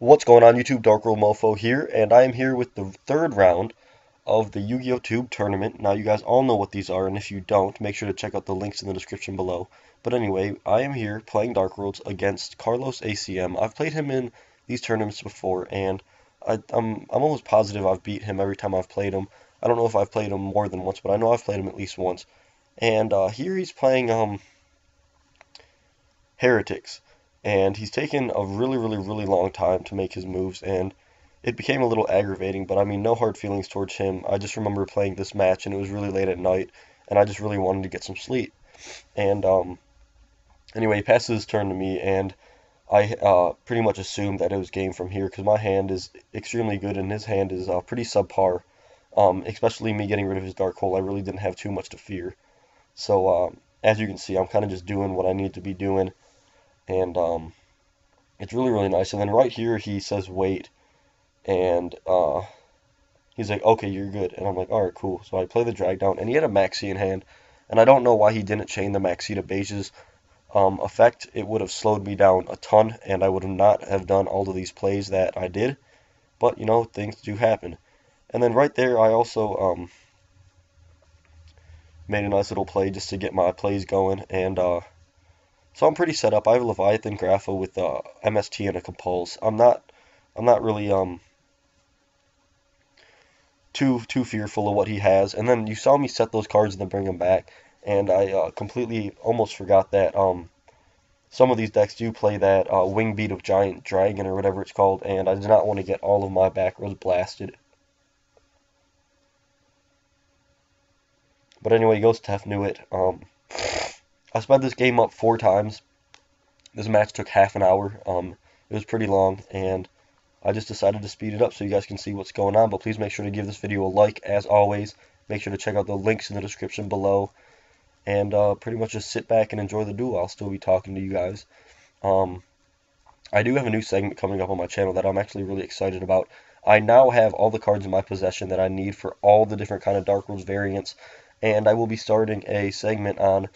What's going on YouTube? DarkWorldMOFO here, and I am here with the third round of the YugiohTube tournament. Now you guys all know what these are, and if you don't, make sure to check out the links in the description below. But anyway, I am here playing Dark Worlds against Carlos ACM. I've played him in these tournaments before, and I'm almost positive I've beat him every time I've played him. I don't know if I've played him more than once, but I know I've played him at least once. And here he's playing Heretics, and he's taken a really long time to make his moves, and it became a little aggravating, but I mean, no hard feelings towards him. I just remember playing this match, and it was really late at night, and I just really wanted to get some sleep. And anyway, he passes his turn to me, and I pretty much assumed that it was game from here because my hand is extremely good, and his hand is pretty subpar. Especially me getting rid of his dark hole, I really didn't have too much to fear. So as you can see, I'm kind of just doing what I need to be doing, and it's really nice. And then right here he says wait, and he's like, okay, you're good, and I'm like, all right, cool. So I play the drag down, and he had a maxi in hand, and I don't know why he didn't chain the maxi to beige's effect. It would have slowed me down a ton, and I would have not have done all of these plays that I did. But you know, things do happen. And then right there, I also made a nice little play just to get my plays going, and so I'm pretty set up. I have Leviathan, Grapha with MST and a Compulse. I'm not really too fearful of what he has. And then you saw me set those cards and then bring them back, and I completely almost forgot that some of these decks do play that Wing Beat of Giant Dragon or whatever it's called, and I did not want to get all of my back rows blasted. But anyway, he goes Tef knew it. I sped this game up 4 times. This match took half an hour. It was pretty long, and I just decided to speed it up so you guys can see what's going on. But please make sure to give this video a like, as always. Make sure to check out the links in the description below, and pretty much just sit back and enjoy the duel. I'll still be talking to you guys. I do have a new segment coming up on my channel that I'm actually really excited about. I now have all the cards in my possession that I need for all the different kind of Dark Worlds variants, and I will be starting a segment on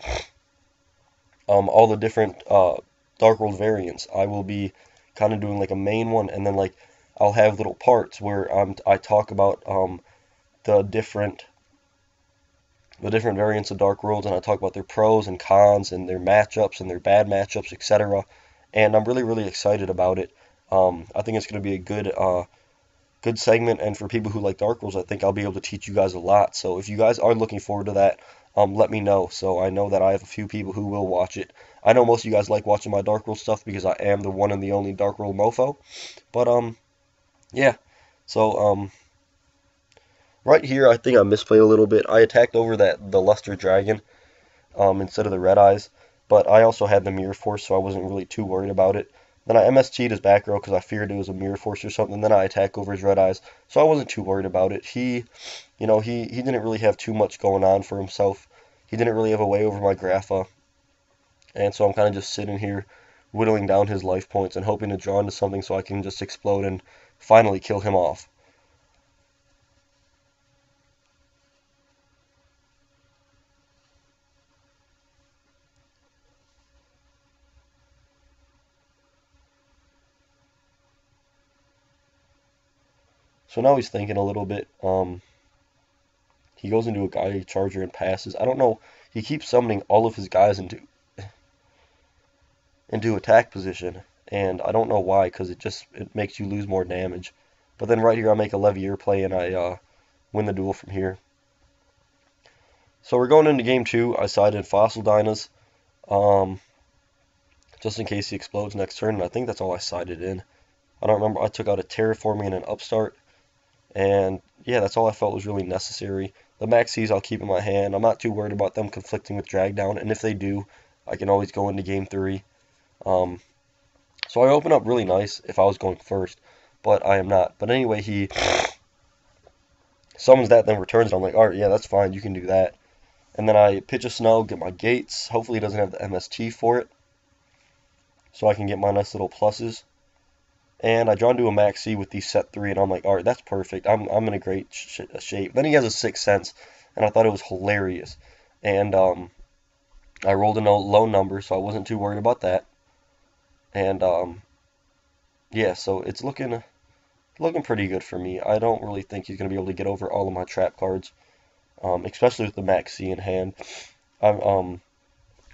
all the different Dark World variants. I will be kind of doing like a main one, and then like I'll have little parts where I talk about the different variants of Dark Worlds, and I talk about their pros and cons and their matchups and their bad matchups, etc. And I'm really excited about it. I think it's going to be a good segment, and for people who like Dark Worlds, I think I'll be able to teach you guys a lot. So if you guys are looking forward to that, let me know, so I know that I have a few people who will watch it. I know most of you guys like watching my Dark World stuff because I am the one and the only DarkWorldMOFO. But yeah. So right here, I think I misplayed a little bit. I attacked over the Luster Dragon instead of the Red Eyes, but I also had the Mirror Force, so I wasn't really too worried about it. Then I MST'd his back row because I feared it was a Mirror Force or something. Then I attack over his Red Eyes, so I wasn't too worried about it. He didn't really have too much going on for himself. He didn't really have a way over my Grapha, and so I'm kind of just sitting here whittling down his life points and hoping to draw into something so I can just explode and finally kill him off. So now he's thinking a little bit. He goes into a guy charger and passes. I don't know. He keeps summoning all of his guys into attack position, and I don't know why, because it makes you lose more damage. But then right here I make a Levier play, and I win the duel from here. So we're going into game 2. I sided Fossil Dynas, just in case he explodes next turn, and I think that's all I sided in. I don't remember. I took out a Terraforming and an Upstart, and yeah, that's all I felt was really necessary. The Maxis I'll keep in my hand. I'm not too worried about them conflicting with Drag Down, and if they do, I can always go into game 3. So I open up really nice if I was going first, but I am not. But anyway, he summons that, then returns it. I'm like, alright, yeah, that's fine, you can do that. And then I pitch a Snow, get my gates. Hopefully he doesn't have the MST for it, so I can get my nice little pluses. And I draw into a Maxi with the set 3, and I'm like, alright, that's perfect. I'm in a great shape. Then he has a Sixth Sense, and I thought it was hilarious. And I rolled a low number, so I wasn't too worried about that. And yeah, so it's looking pretty good for me. I don't really think he's going to be able to get over all of my trap cards, especially with the Max C in hand. I'm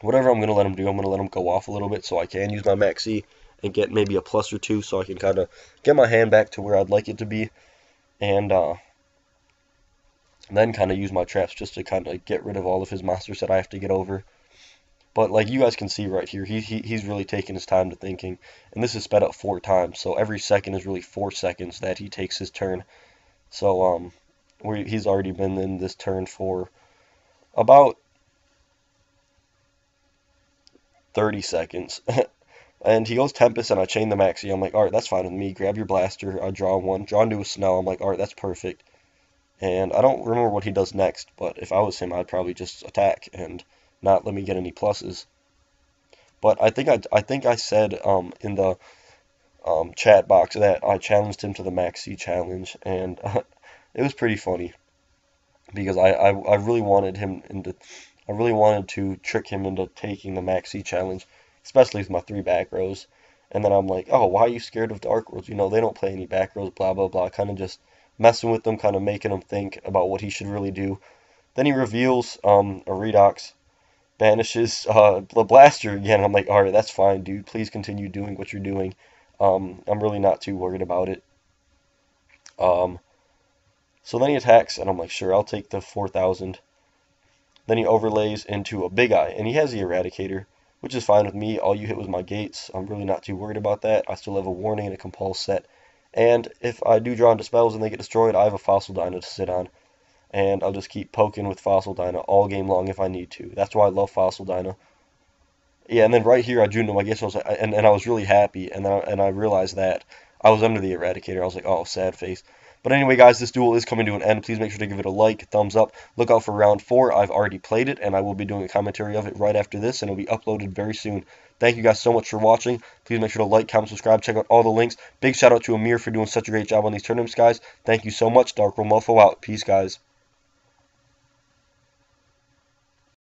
whatever I'm going to let him do, I'm going to let him go off a little bit so I can use my Max C and get maybe a plus or two so I can kind of get my hand back to where I'd like it to be, and then kind of use my traps just to kind of get rid of all of his monsters that I have to get over. But like you guys can see right here, he's really taking his time to thinking, and this is sped up 4 times, so every second is really 4 seconds that he takes his turn. So he's already been in this turn for about 30 seconds. And he goes Tempest, and I chain the Maxi. I'm like, all right, that's fine with me. Grab your blaster. I draw one. Draw into a Snell. I'm like, all right, that's perfect. And I don't remember what he does next, but if I was him, I'd probably just attack and not let me get any pluses. But I think I said in the chat box that I challenged him to the Maxi challenge, and it was pretty funny because I really wanted him into I really wanted to trick him into taking the Maxi challenge, especially with my 3 back rows. And then I'm like, oh, why are you scared of Dark Worlds? You know, they don't play any back rows, blah blah blah. Kind of just messing with them, kind of making him think about what he should really do. Then he reveals a Redox, banishes the blaster again. I'm like, all right, that's fine, dude. Please continue doing what you're doing. I'm really not too worried about it. Um, so then he attacks, and I'm like, sure, I'll take the 4,000. Then he overlays into a Big Eye, and he has the Eradicator, which is fine with me. All you hit was my gates. I'm really not too worried about that. I still have a Warning and a Compulse set. And if I do draw into spells and they get destroyed, I have a Fossil Dino to sit on. And I'll just keep poking with Fossil Dino all game long if I need to. That's why I love Fossil Dino. Yeah, and then right here I drew into my gates, and I was really happy, and I realized that I was under the Eradicator. I was like, oh, sad face. But anyway, guys, this duel is coming to an end. Please make sure to give it a like, thumbs up. Look out for round 4. I've already played it, and I will be doing a commentary of it right after this, and it'll be uploaded very soon. Thank you guys so much for watching. Please make sure to like, comment, subscribe, check out all the links. Big shout out to Amir for doing such a great job on these tournaments, guys. Thank you so much. DarkWorldMOFO out. Peace, guys.